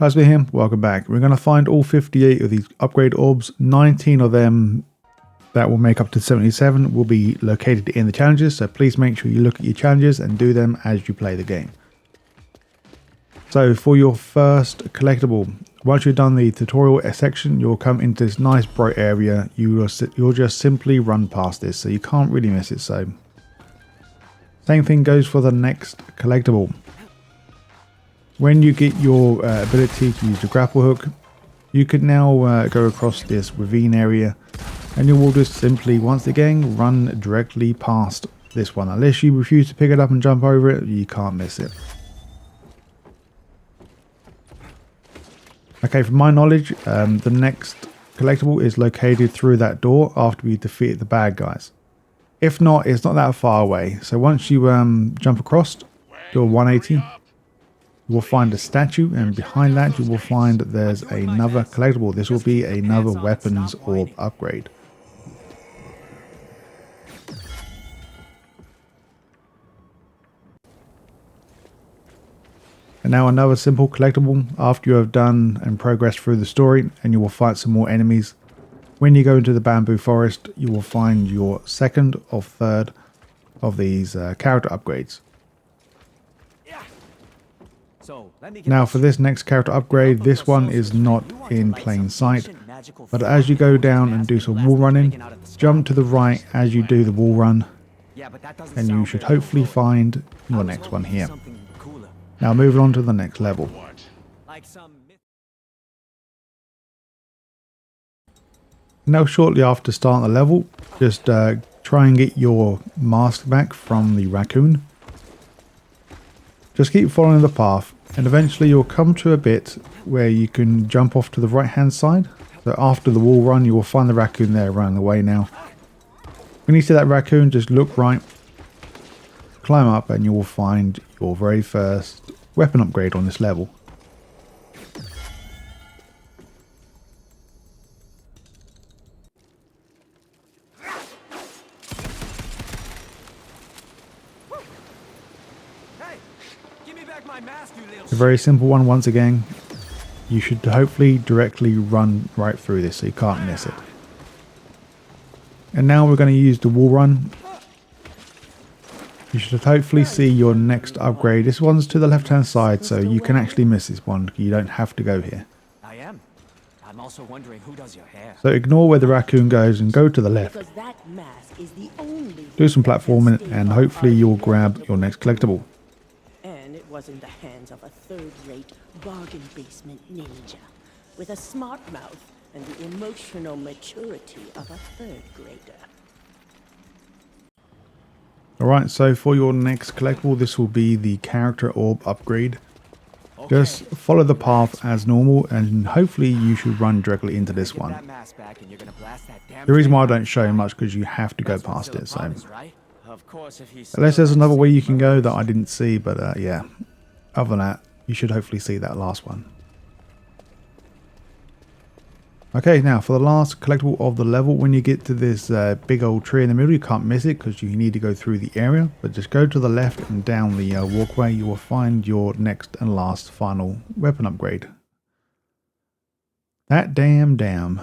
Plasma here, welcome back. We're going to find all 58 of these upgrade orbs. 19 of them that will make up to 77 will be located in the challenges, so please make sure you look at your challenges and do them as you play the game. So for your first collectible, once you've done the tutorial section, you'll come into this nice bright area. You'll just simply run past this, so you can't really miss it. So same thing goes for the next collectible. When you get your ability to use the grapple hook, you can now go across this ravine area, and you will just simply once again run directly past this one. Unless you refuse to pick it up and jump over it, you can't miss it. Okay, from my knowledge, the next collectible is located through that door after we defeat the bad guys. If not, it's not that far away. So once you jump across, do a 180, you will find a statue, and behind that you will find that there's another collectible. This will be another weapons orb upgrade. And now another simple collectible after you have done and progressed through the story, and you will fight some more enemies. When you go into the bamboo forest, you will find your second or third of these character upgrades. Now for this next character upgrade, this one is not in plain sight, but as you go down and do some wall running, jump to the right as you do the wall run, and you should hopefully find your next one here. Now moving on to the next level. Now shortly after starting the level, just try and get your mask back from the raccoon. Just keep following the path, and eventually you'll come to a bit where you can jump off to the right hand side. So after the wall run, you will find the raccoon there running away now. When you see that raccoon, just look right, climb up, and you will find your very first weapon upgrade on this level. A very simple one once again. You should hopefully directly run right through this so you can't miss it. And now we're going to use the wall run. You should hopefully see your next upgrade. This one's to the left hand side, so you can actually miss this one. You don't have to go here. I'm also wondering who does your hair. So ignore where the raccoon goes and go to the left. Do some platforming and hopefully you'll grab your next collectible. And it was in the hands of a third-rate bargain basement ninja with a smart mouth and the emotional maturity of a third grader. Alright, so for your next collectible, this will be the character orb upgrade. Just follow the path as normal, and hopefully you should run directly into this one. The reason why I don't show much because you have to go past it, so unless there's another way you can go that I didn't see, but yeah, other than that, you should hopefully see that last one. Okay, now for the last collectible of the level, when you get to this big old tree in the middle, you can't miss it because you need to go through the area, but just go to the left and down the walkway, you will find your next and last final weapon upgrade. That damn.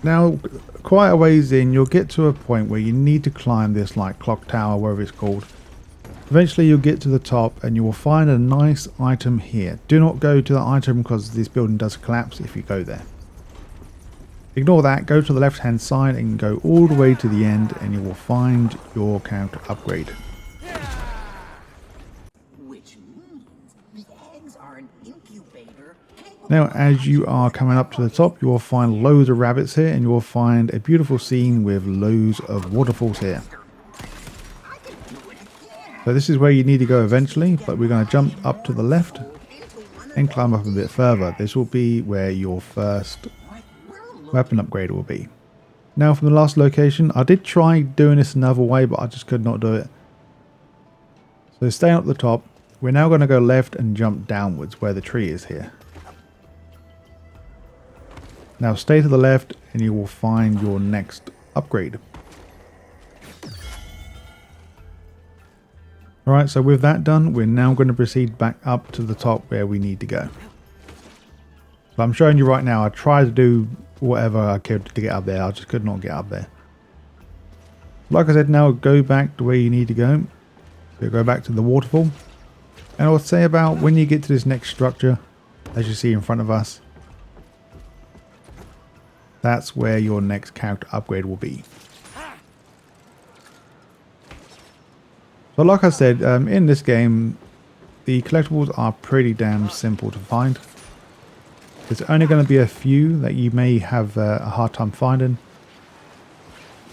Now, quite a ways in, you'll get to a point where you need to climb this like clock tower, whatever it's called. Eventually you'll get to the top and you will find a nice item here. Do not go to the item because this building does collapse if you go there. Ignore that, go to the left hand side and go all the way to the end and you will find your character upgrade. Which means the eggs are an incubator. Now as you are coming up to the top, you will find loads of rabbits here and you will find a beautiful scene with loads of waterfalls here. So this is where you need to go eventually, but we're going to jump up to the left and climb up a bit further. This will be where your first weapon upgrade will be. Now from the last location, I did try doing this another way, but I just could not do it. So staying up the top, we're now going to go left and jump downwards where the tree is here. Now stay to the left and you will find your next upgrade. Alright, so with that done, we're now going to proceed back up to the top where we need to go. So I'm showing you right now, I tried to do whatever I could to get up there, I just could not get up there. Like I said, now go back to where you need to go. So go back to the waterfall. And I'll say about when you get to this next structure, as you see in front of us, that's where your next character upgrade will be. So like I said, in this game, the collectibles are pretty damn simple to find. There's only going to be a few that you may have a hard time finding.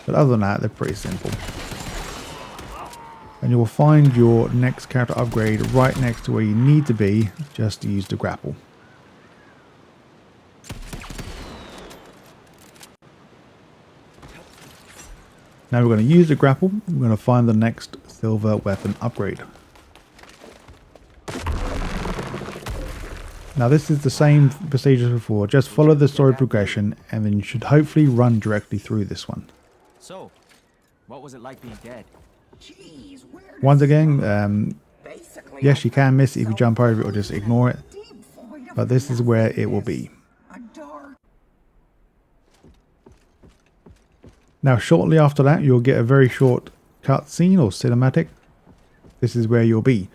But other than that, they're pretty simple. And you will find your next character upgrade right next to where you need to be just to use the grapple. Now we're going to use the grapple. We're going to find the next silver weapon upgrade. Now this is the same procedure as before. Just follow the story progression and then you should hopefully run directly through this one. So, what was it like being dead? Jeez, where does Once again, basically yes, you can miss it if you jump over it or just ignore it. deep void of But this is where it will be. a dark. Now shortly after that you'll get a very short cutscene or cinematic. This is where you'll be.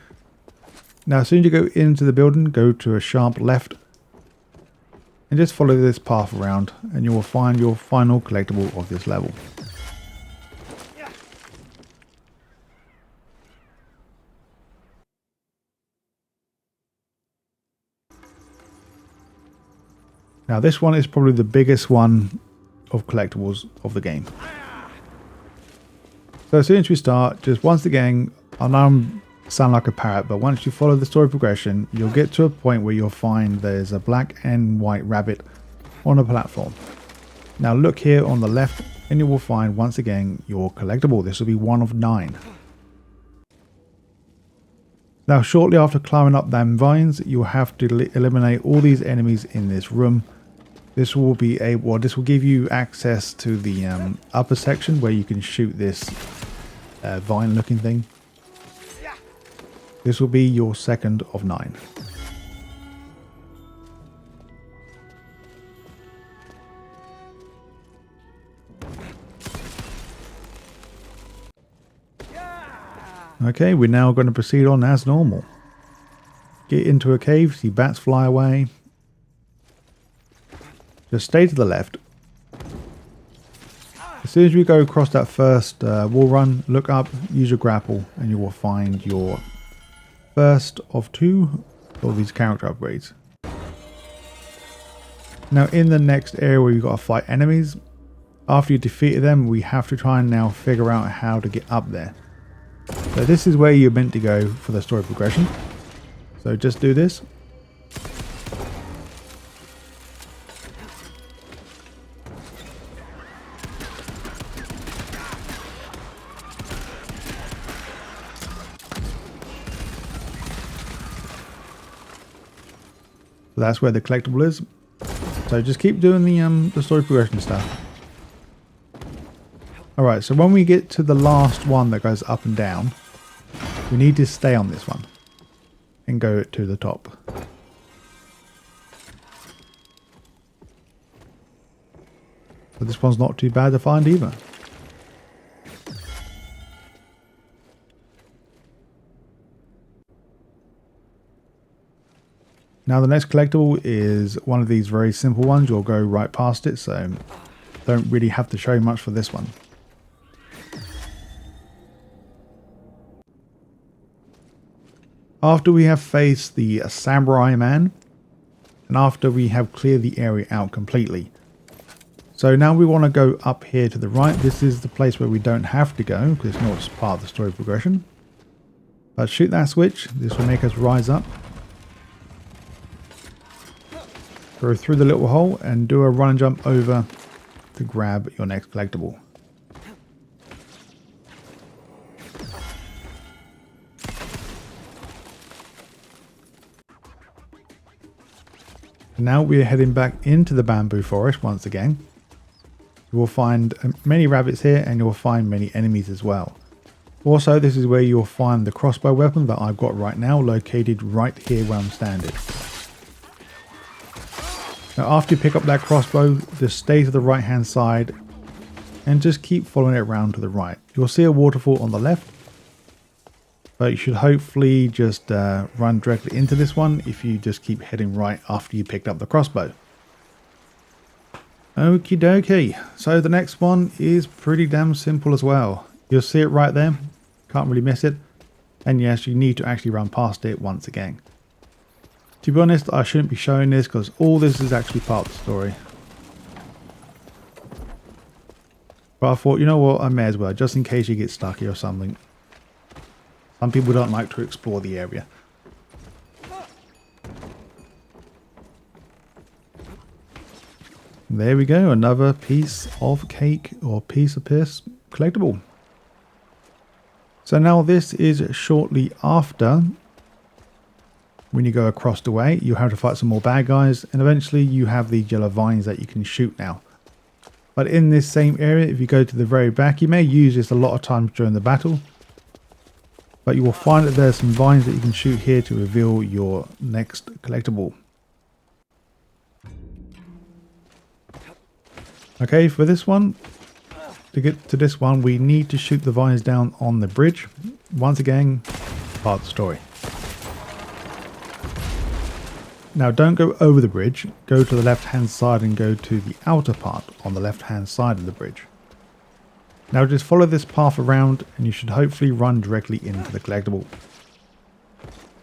Now as soon as you go into the building, go to a sharp left. And just follow this path around and you will find your final collectible of this level. Now this one is probably the biggest one of collectibles of the game. So as soon as we start, just once again, I know I sound like a parrot, but once you follow the story progression, you'll get to a point where you'll find there's a black and white rabbit on a platform. Now look here on the left and you will find once again your collectible. This will be one of 9. Now shortly after climbing up them vines, you'll have to eliminate all these enemies in this room. This will be this will give you access to the upper section where you can shoot this vine looking thing. This will be your second of 9. Okay, we're now going to proceed on as normal. Get into a cave, see bats fly away. Just stay to the left. As soon as we go across that first wall run, look up, use your grapple, and you will find your first of 2 of these character upgrades. Now in the next area where you've got to fight enemies, after you defeated them, we have to try and now figure out how to get up there. So this is where you're meant to go for the story progression. So just do this. So that's where the collectible is. So just keep doing the story progression stuff. Alright, so when we get to the last one that goes up and down, we need to stay on this one and go to the top. So this one's not too bad to find either. Now the next collectible is one of these very simple ones. You'll go right past it, so don't really have to show you much for this one. After we have faced the samurai man, and after we have cleared the area out completely. So now we want to go up here to the right. This is the place where we don't have to go because it's not part of the story progression. But shoot that switch. This will make us rise up. Go through the little hole and do a run and jump over to grab your next collectible. Now we are heading back into the bamboo forest once again. You will find many rabbits here and you will find many enemies as well. Also, this is where you'll find the crossbow weapon that I've got right now, located right here where I'm standing. Now after you pick up that crossbow, just stay to the right hand side and just keep following it around to the right. You'll see a waterfall on the left, but you should hopefully just run directly into this one if you just keep heading right after you picked up the crossbow. Okie dokie, so the next one is pretty damn simple as well. You'll see it right there, can't really miss it, and yes, you need to actually run past it once again. To be honest, I shouldn't be showing this because all this is actually part of the story. But I thought, you know what, I may as well, just in case you get stuck here or something. Some people don't like to explore the area. There we go, another piece of cake or piece of piss collectible. So now this is shortly after, when you go across the way, you have to fight some more bad guys, and eventually you have these yellow vines that you can shoot now. But in this same area, if you go to the very back, you may use this a lot of times during the battle, but you will find that there's some vines that you can shoot here to reveal your next collectible. Okay, for this one, to get to this one, we need to shoot the vines down on the bridge. Once again, part of the story. Now don't go over the bridge, go to the left hand side and go to the outer part on the left hand side of the bridge. Now just follow this path around and you should hopefully run directly into the collectible.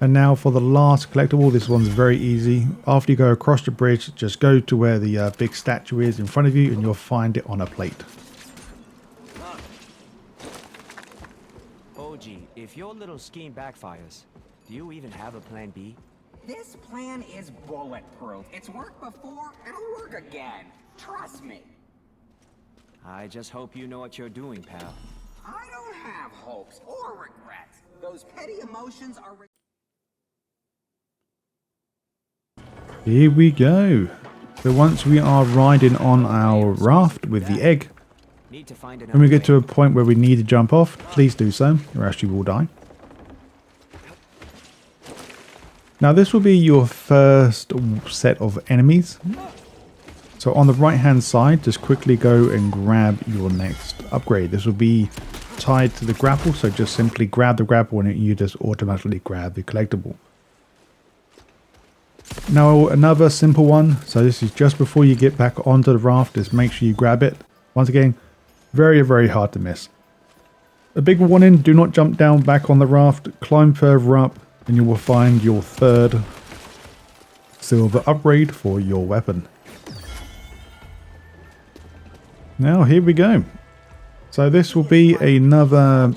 And now for the last collectible, this one's very easy. After you go across the bridge, just go to where the big statue is in front of you and you'll find it on a plate. OG, if your little scheme backfires, do you even have a plan B? This plan is bulletproof. It's worked before, it'll work again. Trust me. I just hope you know what you're doing, pal. I don't have hopes or regrets. Those petty emotions are... Here we go. So once we are riding on our raft with the egg, Need to find when we get to a point where we need to jump off, please do so, or else you will die. Now this will be your first set of enemies. So on the right hand side, just quickly go and grab your next upgrade. This will be tied to the grapple, so just simply grab the grapple and you just automatically grab the collectible. Now another simple one, so this is just before you get back onto the raft, just make sure you grab it. Once again, very hard to miss. A big warning, do not jump down back on the raft, climb further up and you will find your third silver upgrade for your weapon. Now here we go. So this will be another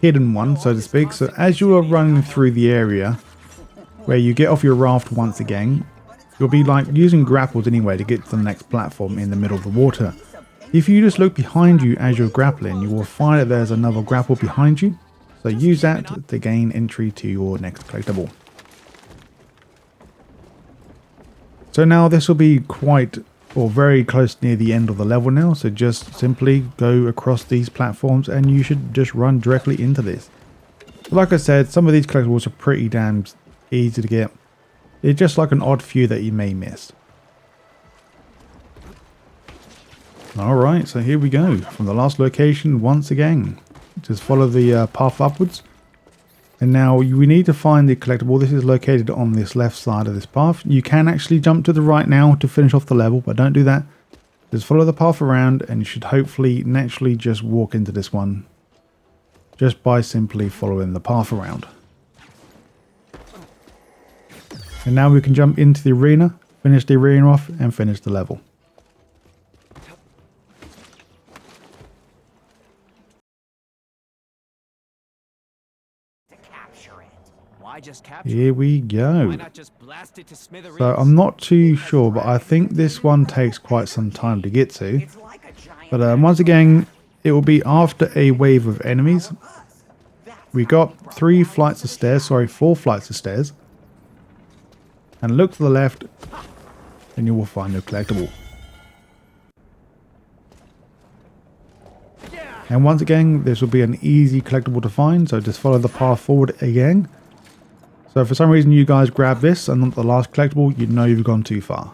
hidden one, so to speak. So as you are running through the area where you get off your raft once again, you'll be like using grapples anyway to get to the next platform in the middle of the water. If you just look behind you as you're grappling, you will find that there's another grapple behind you. So use that to gain entry to your next collectible. So now this will be quite or very close near the end of the level now. So just simply go across these platforms and you should just run directly into this. Like I said, some of these collectibles are pretty damn easy to get. It's just like an odd few that you may miss. Alright, so here we go. From the last location once again. Just follow the path upwards. And now we need to find the collectible. This is located on this left side of this path. You can actually jump to the right now to finish off the level, but don't do that. Just follow the path around and you should hopefully naturally just walk into this one. Just by simply following the path around. And now we can jump into the arena, finish the arena off and finish the level. Why just capture? Here we go. Why not just blast it to smithereens? So I'm not too sure, but I think this one takes quite some time to get to. But once again, it will be after a wave of enemies. We got 4 flights of stairs. And look to the left and you will find a collectible. And once again, this will be an easy collectible to find, so just follow the path forward again. So if for some reason you guys grab this and not the last collectible, you know you've gone too far.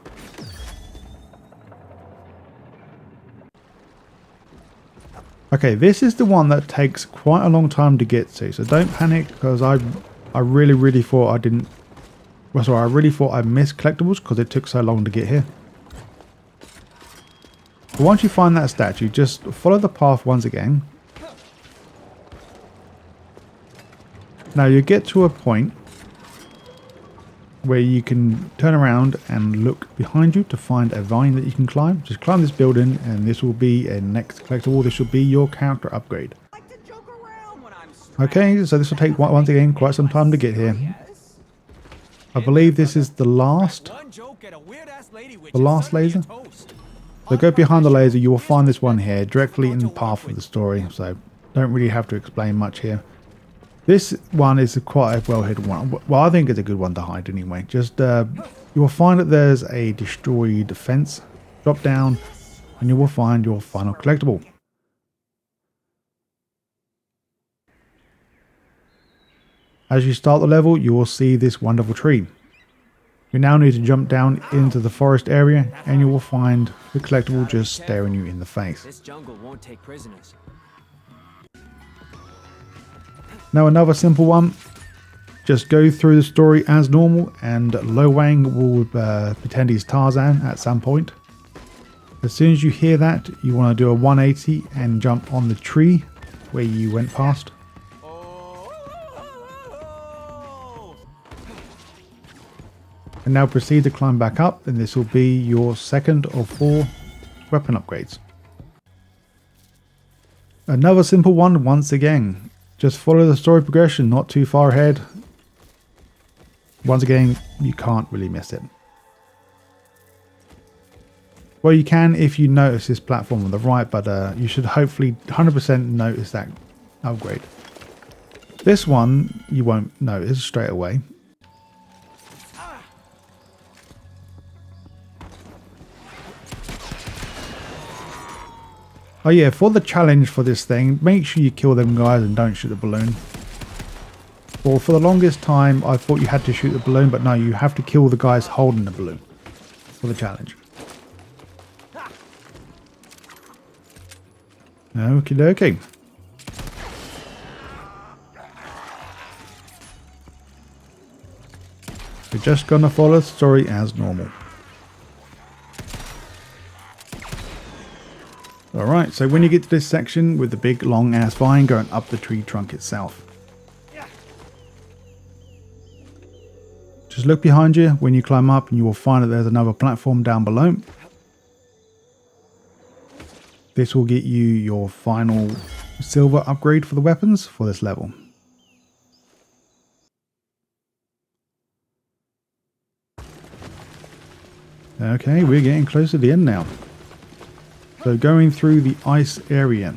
Okay, this is the one that takes quite a long time to get to, so don't panic, because I really thought I didn't... Well, sorry, I really thought I missed collectibles because it took so long to get here. But once you find that statue, just follow the path once again. Now you get to a point where you can turn around and look behind you to find a vine that you can climb. Just climb this building and this will be a next collectible. This will be your character upgrade. Okay, so this will take once again quite some time to get here. I believe this is the last laser. So go behind the laser, you will find this one here directly in the path of the story, so don't really have to explain much here. This one is quite a well hidden one. Well, I think it's a good one to hide anyway. Just you will find that there's a destroyed fence. Drop down and you will find your final collectible. As you start the level, you will see this wonderful tree. You now need to jump down into the forest area and you will find the collectible just staring you in the face. This jungle won't take prisoners. Now another simple one. Just go through the story as normal and Lo Wang will pretend he's Tarzan at some point. As soon as you hear that, you want to do a 180 and jump on the tree where you went past. And now proceed to climb back up, and this will be your second of 4 weapon upgrades. Another simple one once again. Just follow the story progression, not too far ahead. Once again, you can't really miss it. Well, you can if you notice this platform on the right, but you should hopefully 100% notice that upgrade. This one you won't notice straight away. Oh yeah, for the challenge for this thing, make sure you kill them guys and don't shoot the balloon. Well, for the longest time, I thought you had to shoot the balloon, but no, you have to kill the guys holding the balloon for the challenge. Okie dokie. We're just gonna follow the story as normal. Alright, so when you get to this section with the big long ass vine going up the tree trunk itself. Just look behind you when you climb up and you will find that there's another platform down below. This will get you your final silver upgrade for the weapons for this level. Okay, we're getting close to the end now. So going through the ice area.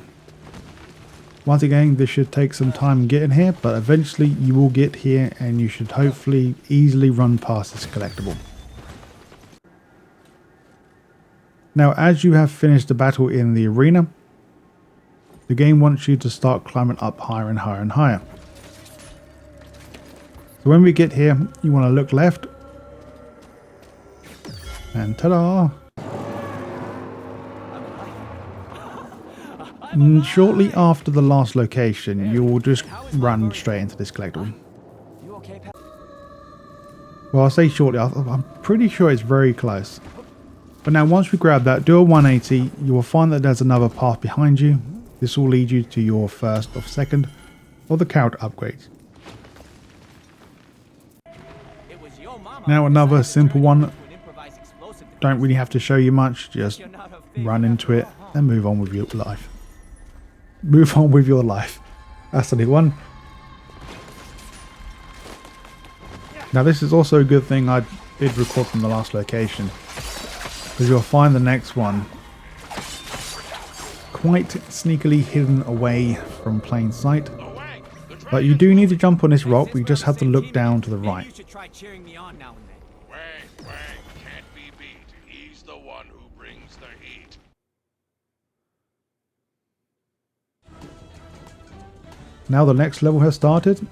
Once again, this should take some time getting here, but eventually you will get here and you should hopefully easily run past this collectible. Now, as you have finished the battle in the arena, the game wants you to start climbing up higher and higher and higher. So when we get here, you want to look left. And ta-da! And shortly after the last location, you will just run straight into this collectible. Well, I'll say shortly, I'm pretty sure it's very close. But now once we grab that, do a 180, you will find that there's another path behind you. This will lead you to your first or second of the character upgrades. Now another simple one. Don't really have to show you much, just run into it and move on with your life. Move on with your life. That's the new one. Now this is also a good thing I did record from the last location, because you'll find the next one quite sneakily hidden away from plain sight. But you do need to jump on this rock, we just have to look down to the right. Can't be beat. He's the one who brings the heat. Now the next level has started.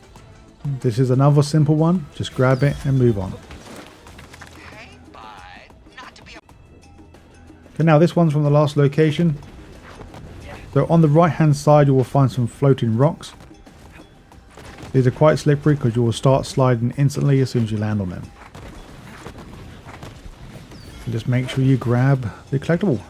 This is another simple one. Just grab it and move on. Hey, bud. Not to be Okay, now this one's from the last location. So on the right hand side you will find some floating rocks. These are quite slippery because you will start sliding instantly as soon as you land on them. And just make sure you grab the collectible.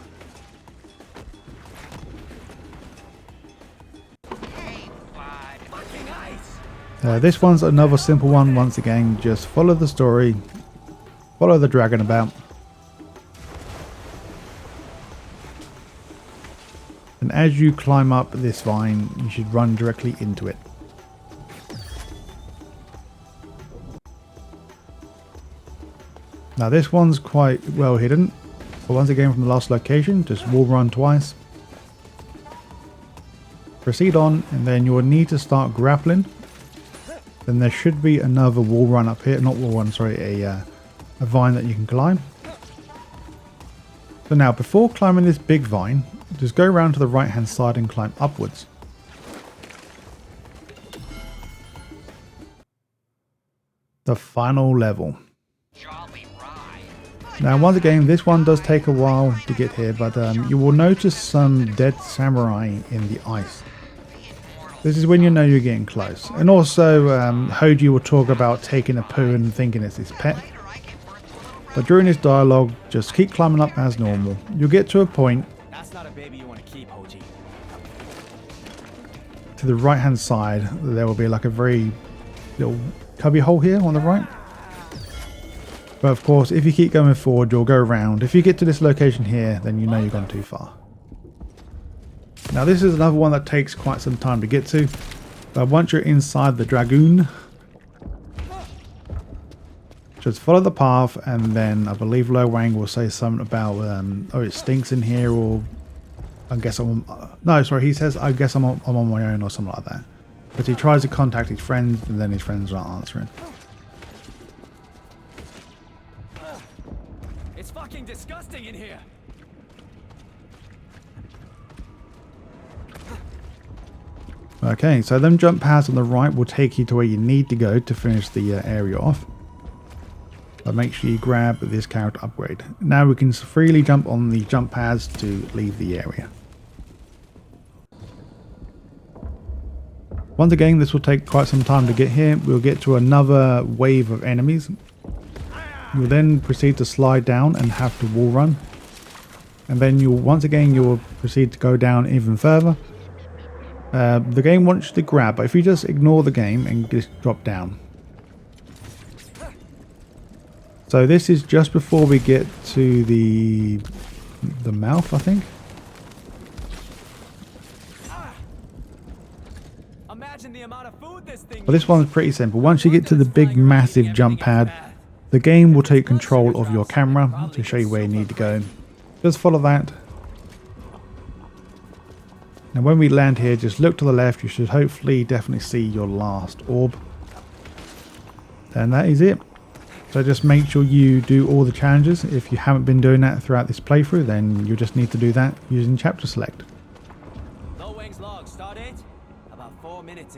This one's another simple one. Once again, just follow the story, follow the dragon about, and as you climb up this vine you should run directly into it. Now this one's quite well hidden, but once again from the last location, just wall run twice, proceed on, and then you'll need to start grappling. Then there should be another wall run up here, not wall run, sorry, a vine that you can climb. So now before climbing this big vine, just go around to the right hand side and climb upwards. The final level. Now once again, this one does take a while to get here, but you will notice some dead samurai in the ice. This is when you know you're getting close. And also, Hoji will talk about taking a poo and thinking it's his pet. But during this dialogue, just keep climbing up as normal. You'll get to a point. That's not a baby you want to keep, Hoji. To the right hand side, there will be like a very little cubby hole here on the right. But of course, if you keep going forward, you'll go around. If you get to this location here, then you know you've gone too far. Now this is another one that takes quite some time to get to, but once you're inside the dragoon, just follow the path, and then I believe Lo Wang will say something about oh, it stinks in here, or I guess I'm no, sorry, he says I guess I'm on my own or something like that. But he tries to contact his friends, and then his friends aren't answering. It's fucking disgusting in here. Okay, so them jump pads on the right will take you to where you need to go to finish the area off. But make sure you grab this character upgrade. Now we can freely jump on the jump pads to leave the area. Once again, this will take quite some time to get here. We'll get to another wave of enemies. You'll then proceed to slide down and have to wall run. And then you'll proceed to go down even further. The game wants you to grab, but if you just ignore the game and just drop down. So this is just before we get to the mouth, I think. Imagine the amount of food this thing. But this one's pretty simple. Once you get to the big massive jump pad, the game will take control of your camera to show you where you need to go. Just follow that. Now when we land here, just look to the left. You should hopefully definitely see your last orb. And that is it. So just make sure you do all the challenges. If you haven't been doing that throughout this playthrough, then you just need to do that using chapter select. Lo Wang's log, start date? About 4 minutes.